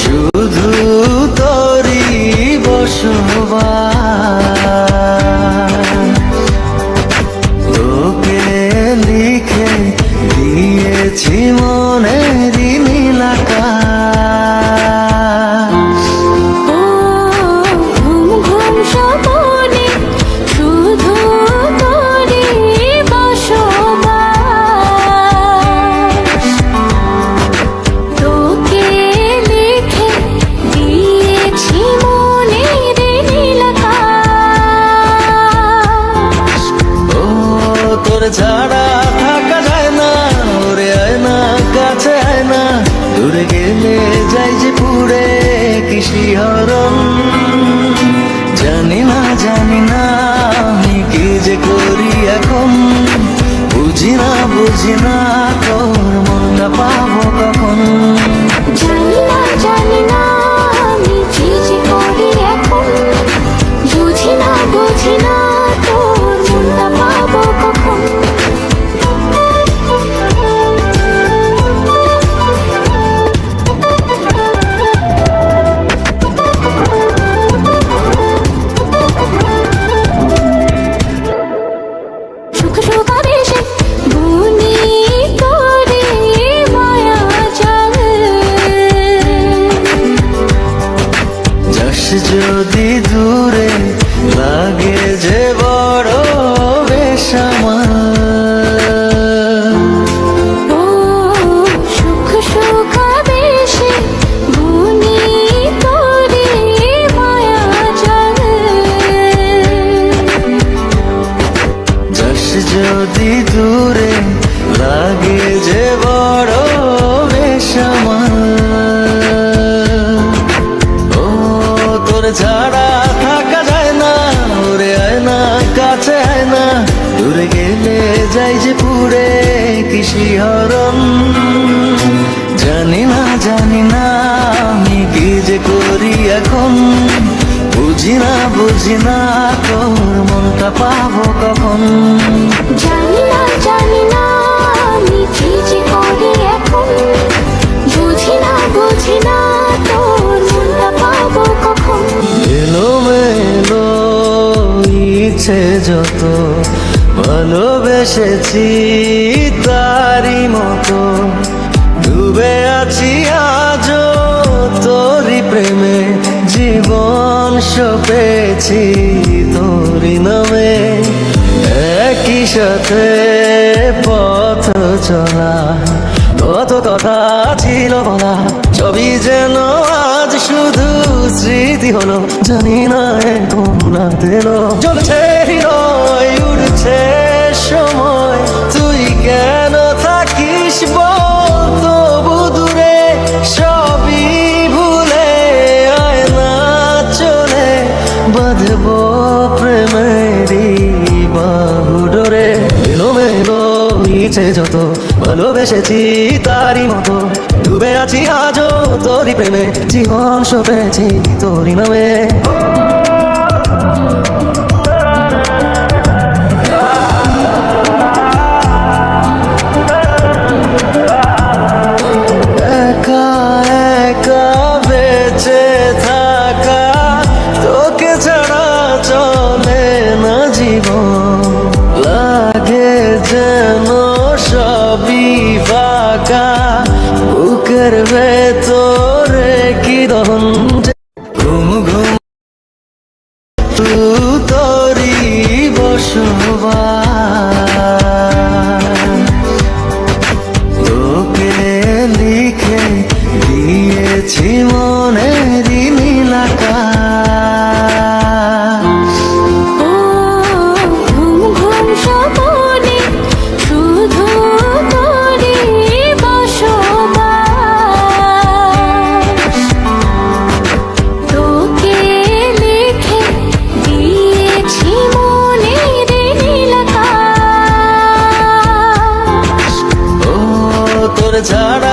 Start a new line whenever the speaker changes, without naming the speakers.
শুধু তোরই বসবাস, তোকে লিখে দিয়েছি মনেরই নীল আকাশ।
ও ঘুম ঘুম স্বপনে শুধু তোরই বসবাস, তোকে লিখে দিয়েছি মনের নীল আকাশ।
ও তোর ছাড়া থাকা যায় না, ওরে আয় না কাছে আয় না, দূরে গেলে যাই যে পুরে কি শিহরণ। জানি না আমি কি যে করি এখন, বুঝি না তোর মনটা পাবো কখন।
জানি না আমি কি যে করি এখন, বুঝি না তোর মনটা পাবো কখন। সুখ আবেশে বুনি তোরে মায়া জাল,
যাস যদি দূরে লাগে যে বড় বেসামাল।
ও সুখ আবেশে বুনি তোরে মায়া জাল,
যাস যদি দূরে লাগে যে বড় বেসামাল। ও তোর ছাড়া থাকা যায় না, ওরে আয় না কাছে আয় না, দূরে গেলে যাই যে পুরে কি শিহরণ। জানি না আমি কি যে করি এখন, বুঝি না তোর মনটা পাবো কখন।
জানি না আমি কি যে করি এখন, বুঝি না তোর মনটা পাবো কখন।
এলোমেলো ইচ্ছে যত ভালোবেসেছি তারই মতো, ডুবে আছি আজও তোরই প্রেমে, জীবন সপেছি তোরই নামে। একই সাথে পথ চলা, কত কথা ছিল বলা, সবই যেন আজ শুধু স্মৃতি হলো। জানি না এখন রাত এলো, চলছে হৃদয় উড়ছে সময়, তুই কেন থাকিস বল তবু দূরে, সবই ভুলে আয় না চলে, বাঁধবো প্রেমেরই বাহু ডোরে। এলোমেলো ইচ্ছে যত ভালোবেসেছি তারই মতো, ডুবে আছি আজও তোরই প্রেমে, জীবন সপেছি তোরই নামে। একা একা বেঁচে থাকা, তোকে ছাড়া চলে না জীবন, লাগে যেন সবই ফাঁকা, বুকের ভেতরে কি দহন। ঘুম ঘুম তোরই বসবাস, তোকে লিখে দিয়েছি মনেরই নীল আকাশ।
ও ঘুম ঘুম স্বপনে শুধু তোরই বসবাস, তোকে লিখে দিয়েছি মনের নীল আকাশ।
ও তোর ছাড়া